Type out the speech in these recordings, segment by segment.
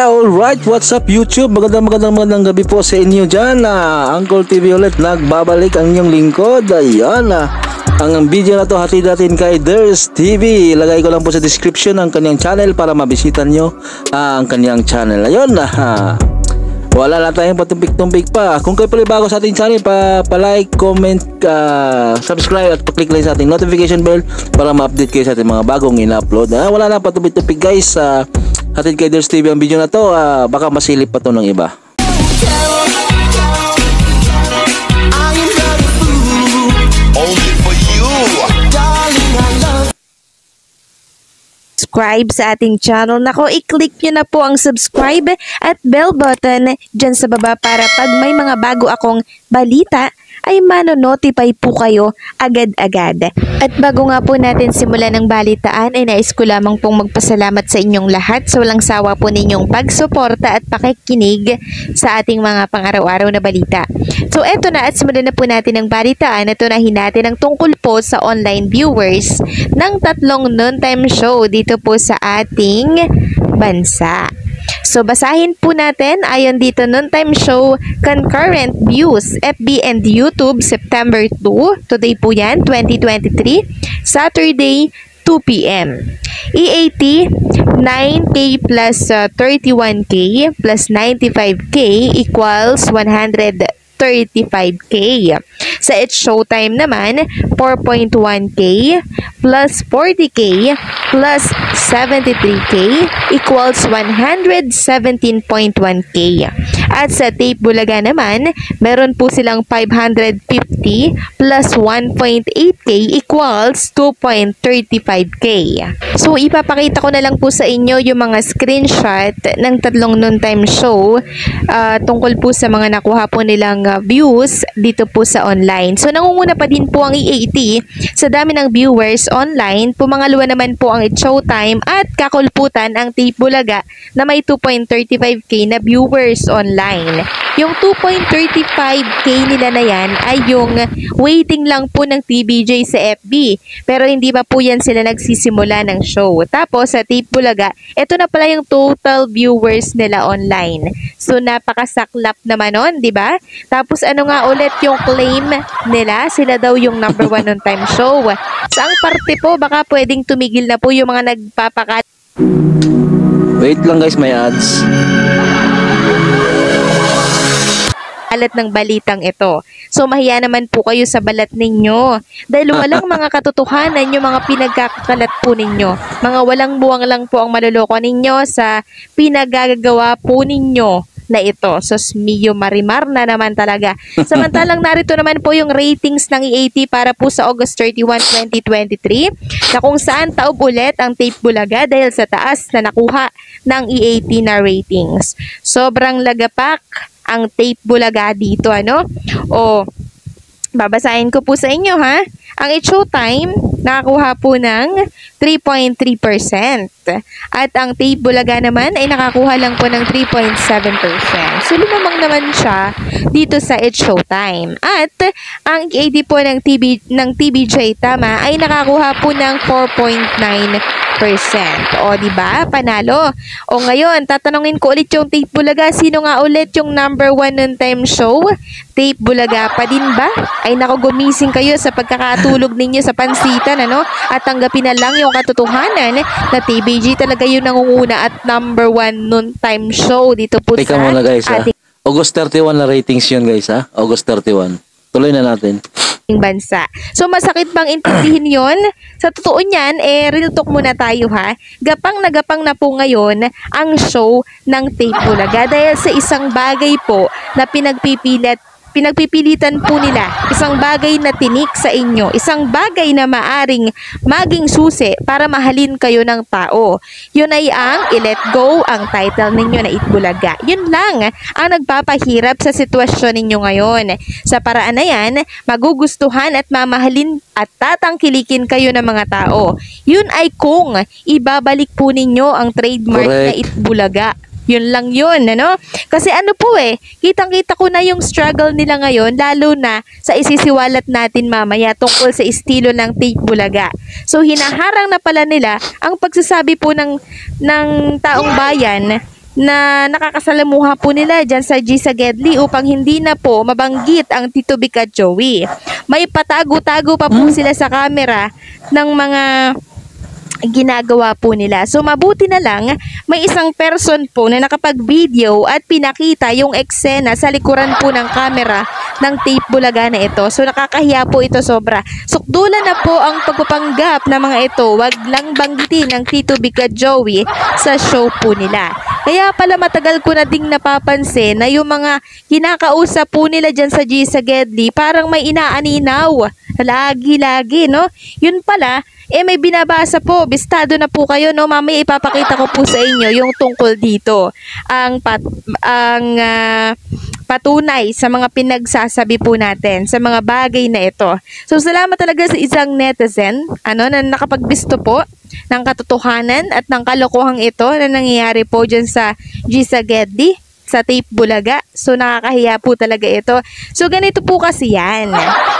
Alright, what's up YouTube? Magandang gabi po sa inyo dyan. Uncle TV ulit, nagbabalik ang inyong lingkod. Ayan, ang video na to hatid natin kay Ders TV. Ilagay ko lang po sa description ang kanyang channel para mabisitan nyo ang kanyang channel. Ayun, wala na tayong patumpik-tumpik pa. Kung kayo pala bago sa ating channel, pa-like, comment, subscribe at pa-click lang sa ating notification bell para ma-update kayo sa ating mga bagong in-upload. Wala na patumpik-tumpik guys. Hatid kay Ders TV ang video na to. Baka masilip pa to ng iba. Subscribe sa ating channel. Nako, i-click nyo na po ang subscribe at bell button dyan sa baba para pag may mga bago akong balita ay mano-notify po kayo agad-agad. At bago nga po natin simulan ng balitaan ay nais ko lamang pong magpasalamat sa inyong lahat sa walang sawa po ninyong pagsuporta at pakikinig sa ating mga pang-araw-araw na balita. So eto na at simulan na po natin ang balitaan at tunahin natin ang tungkol po sa online viewers ng tatlong noontime show dito po sa ating bansa. So basahin po natin ayon dito noontime show concurrent views FB and YouTube September 2. Today po yan 2023 Saturday 2 p.m. EAT 9K plus 31K plus 95K equals 135K. Sa It's Showtime naman, 4.1K plus 40K plus 73K equals 117.1K. At sa Tape Bulaga naman, meron po silang 550 plus 1.8K equals 2.35K. So, ipapakita ko na lang po sa inyo yung mga screenshot ng tatlong noontime show tungkol po sa mga nakuha po nilang views dito po sa online. So, nangunguna pa din po ang EAT sa dami ng viewers online. Pumangalawa naman po ang It's Showtime at kakulputan ang Tape Bulaga na may 2.35K na viewers online. Yung 2.35K nila na yan ay yung waiting lang po ng TBJ sa FB. Pero hindi pa po yan sila nagsisimula ng show. Tapos sa Tape Bulaga, ito na pala yung total viewers nila online. So napakasaklap naman nun, di ba? Tapos ano nga ulit yung claim nila? Sila daw yung number 1 on time show. Saang parte po, baka pwedeng tumigil na po yung mga nagpapakat. Wait lang guys, may ads. Balat ng balitang ito. So mahiya naman po kayo sa balat ninyo dahil walang mga katotohanan yung mga pinagkakalat po ninyo. Mga walang buwang lang po ang maloloko ninyo sa pinagagawa po ninyo na ito. So, Mio Marimar na naman talaga. Samantalang narito naman po yung ratings ng EAT para po sa August 31, 2023 na kung saan taob ulit ang Tape Bulaga dahil sa taas na nakuha ng EAT na ratings. Sobrang lagapak ang Tape Bulaga dito, ano? O, babasahin ko po sa inyo, ha? Ang It's Showtime, nakakuha po ng 3.3%. At ang Tape Bulaga naman ay nakakuha lang po ng 3.7%. So, lumamang naman siya dito sa It's Showtime. At ang EAT po ng TBJ tama ay nakakuha po ng 4.9%. O, diba? Panalo. O, ngayon, tatanungin ko ulit yung Tape Bulaga. Sino nga ulit yung number 1 on time show? Tape Bulaga pa din ba? Ay, naku, gumising kayo sa pagkakatulog ninyo sa pansitan, ano? At tanggapin na lang yung katotohanan na TBJ talaga yung nangunguna at number 1 noontime show dito po Teka sa muna guys, ating August 31 na ratings yun guys, ha? August 31. Tuloy na natin. Bansa. So, masakit bang intindihin yon? Sa totoo niyan, real talk muna tayo, ha? Gapang na po ngayon ang show ng Tape Bulaga dahil sa isang bagay po na pinagpipilitan po nila, isang bagay na tinik sa inyo, isang bagay na maaring maging susi para mahalin kayo ng tao. Yun ay ang i-let go ang title ninyo na Itbulaga. Yun lang ang nagpapahirap sa sitwasyon ninyo ngayon. Sa paraan na yan, magugustuhan at mamahalin at tatangkilikin kayo ng mga tao. Yun ay kung ibabalik po ninyo ang trademark na Itbulaga. Yun lang yun, ano? Kasi ano po kitang-kita ko na yung struggle nila ngayon, lalo na sa isisiwalat natin mamaya tungkol sa estilo ng Tape Bulaga. So, hinaharang na pala nila ang pagsasabi po ng taong bayan na nakakasalamuha po nila dyan sa G Sagedli upang hindi na po mabanggit ang Tito Vic at Joey. May patago-tago pa po sila sa camera ng mga ginagawa po nila. So mabuti na lang may isang person po na nakapag-video at pinakita yung eksena sa likuran po ng camera ng tape bulaga na ito. So nakakahiya po ito sobra. Sukdulan na po ang pagpapanggap na mga ito. Wag lang banggitin ng Tito Vic at Joey sa show po nila. Kaya pala matagal ko na ding napapansin na yung mga kinakausap po nila dyan sa G Sagedli parang may inaaninaw. Lagi-lagi, no? Yun pala, may binabasa po. Bistado na po kayo, no? Mamaya ipapakita ko po sa inyo yung tungkol dito. Ang patunay sa mga pinagsasabi po natin sa mga bagay na ito. So, salamat talaga sa isang netizen, na nakapagbisto po ng katotohanan at ng kalokohang ito na nangyayari po dyan sa G Sagedli, sa tape bulaga. So nakakahiya po talaga ito. So ganito po kasi yan.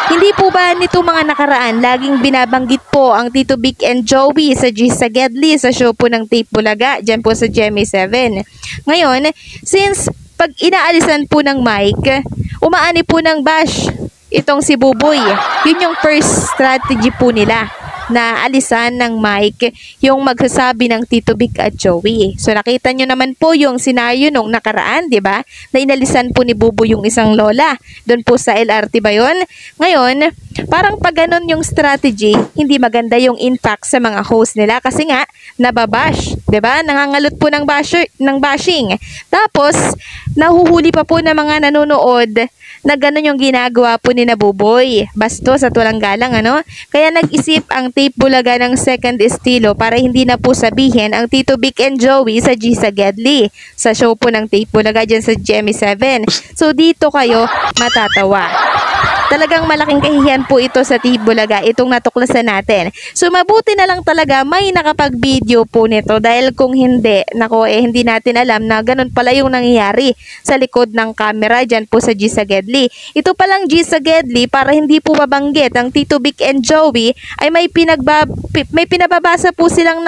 Hindi po ba nito mga nakaraan laging binabanggit po ang Tito Vic and Joey sa G Sagedli sa show po ng tape bulaga dyan po sa GMA 7. Ngayon, since pag inaalisan po ng mic, umaani po ng bash itong si Buboy. Yun yung first strategy po nila na alisan ng mic yung magsasabi ng Tito Vic at Joey. So nakita nyo naman po yung senaryo nung nakaraan, di ba? Na inalisan po ni Bubo yung isang lola. Doon po sa LRT ba yun? Ngayon, parang pag ganun yung strategy, hindi maganda yung impact sa mga host nila kasi nga nababash, di ba? Nangangalot po ng bashing. Tapos, nahuhuli pa po ng mga nanonood na gano'n yung ginagawa po ni Buboy. Bastos at walang galang, Kaya nag-isip ang tape bulaga ng second estilo para hindi na po sabihin ang Tito Vic and Joey sa G Sagedli. Sa show po ng tape bulaga dyan sa GMA 7. So, dito kayo matatawa. Talagang malaking kahihiyan po ito sa tape bulaga, itong natuklasan natin. So, mabuti na lang talaga may nakapag-video po nito dahil kung hindi, hindi natin alam na ganun pala yung nangyayari sa likod ng camera dyan po sa G Sagedli. Ito palang G Sagedli, para hindi po mabanggit ang Tito Vic and Joey, ay may pinababasa po silang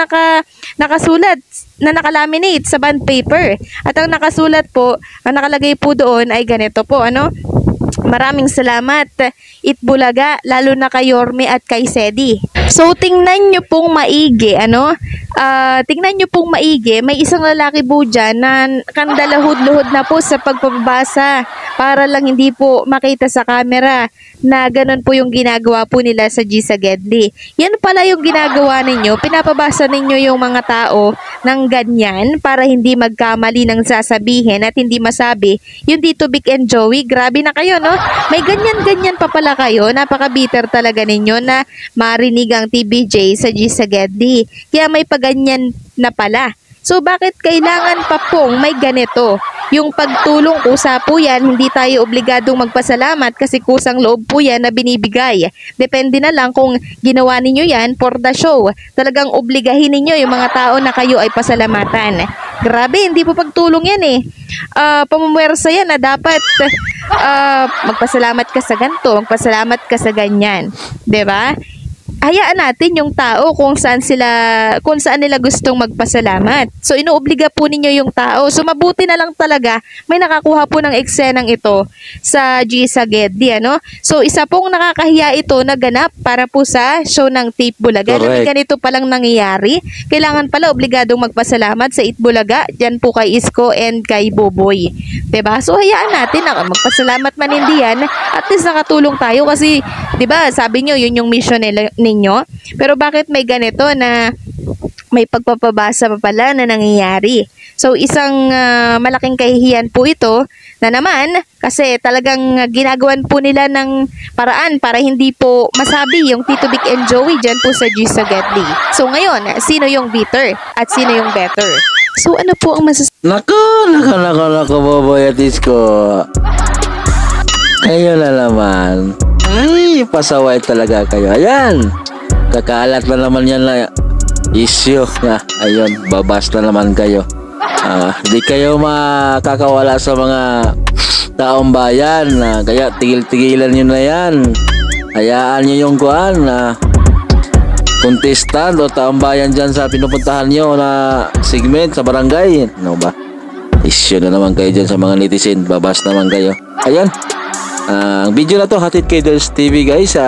nakasulat na nakalaminate sa bond paper. At ang nakasulat po, ang nakalagay po doon ay ganito po, Maraming salamat, Itbulaga, lalo na kay Yorme at kay Sedi. So, tingnan nyo pong maigi, tingnan nyo pong maigi, may isang lalaki po dyan na kandalahod-luhod na po sa pagpapabasa para lang hindi po makita sa camera na ganun po yung ginagawa po nila sa G Sagedli. Yan pala yung ginagawa ninyo, pinapabasa ninyo yung mga tao ng ganyan para hindi magkamali ng sasabihin at hindi masabi yung Tito Vic and Joey. Grabe na kayo, no? May ganyan-ganyan pa pala kayo. Napaka-bitter talaga ninyo na marinig ang TBJ sa G Sagedli. Kaya may paganyan na pala. So, bakit kailangan pa pong may ganito? Yung pagtulong, kusa po yan, hindi tayo obligadong magpasalamat kasi kusang loob po yan na binibigay. Depende na lang kung ginawa ninyo yan for the show. Talagang obligahin ninyo yung mga tao na kayo ay pasalamatan. Grabe, hindi po pagtulong yan pamumwersa yan na dapat magpasalamat ka sa ganito, magpasalamat ka sa ganyan. 'Di ba? Hayaan natin yung tao kung saan nila gustong magpasalamat. So, inuobliga po ninyo yung tao. So, mabuti na lang talaga may nakakuha po ng eksenang ito sa G Sagedli, So, isa pong nakakahiya ito na ganap para po sa show ng tape bulaga. Na ganito palang nangyayari. Kailangan pala obligadong magpasalamat sa Itbulaga. Diyan po kay Isko and kay Boboy. Diba? So, hayaan natin na magpasalamat man hindi yan. At least nakatulong tayo kasi, diba, sabi nyo, yun yung mission ninyo. Pero bakit may ganito na may pagpapabasa pa pala na nangyayari? So, isang malaking kahihiyan po ito na naman kasi talagang ginagawan po nila ng paraan para hindi po masabi yung Tito Vic and Joey dyan po sa G Sagedli. So, ngayon, sino yung bitter at sino yung better? So, ano po ang Nako, Boboy at Isko. Kayo na naman. Ay, pasaway talaga kayo. Ayan. Kakaalat na naman yan na issue. Ayun, babas na naman kayo. Di kayo makakawala sa mga taong bayan. Kaya tigil-tigilan nyo na yan. Hayaan nyo yung contestant o taong bayan dyan sa pinupuntahan nyo na segment sa barangay. Ano ba? Isyo na naman kayo dyan sa mga netizen. Babas naman kayo. Ayan. Ang video na to hatid kay Ders TV guys.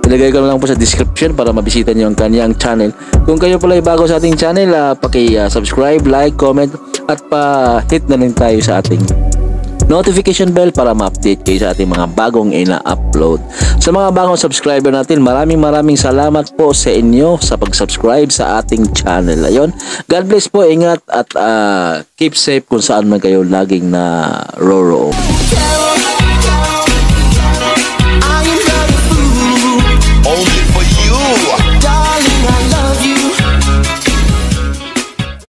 Ilagay ko na lang po sa description para mabisita nyo ang kanyang channel. Kung kayo pala ay bago sa ating channel, paki-subscribe, like, comment at pa-hit na rin tayo sa ating notification bell para ma-update kayo sa ating mga bagong ina-upload. Sa mga bagong subscriber natin, maraming salamat po sa inyo sa pag-subscribe sa ating channel. Ayun, God bless po, ingat at keep safe kung saan man kayo laging na roroon.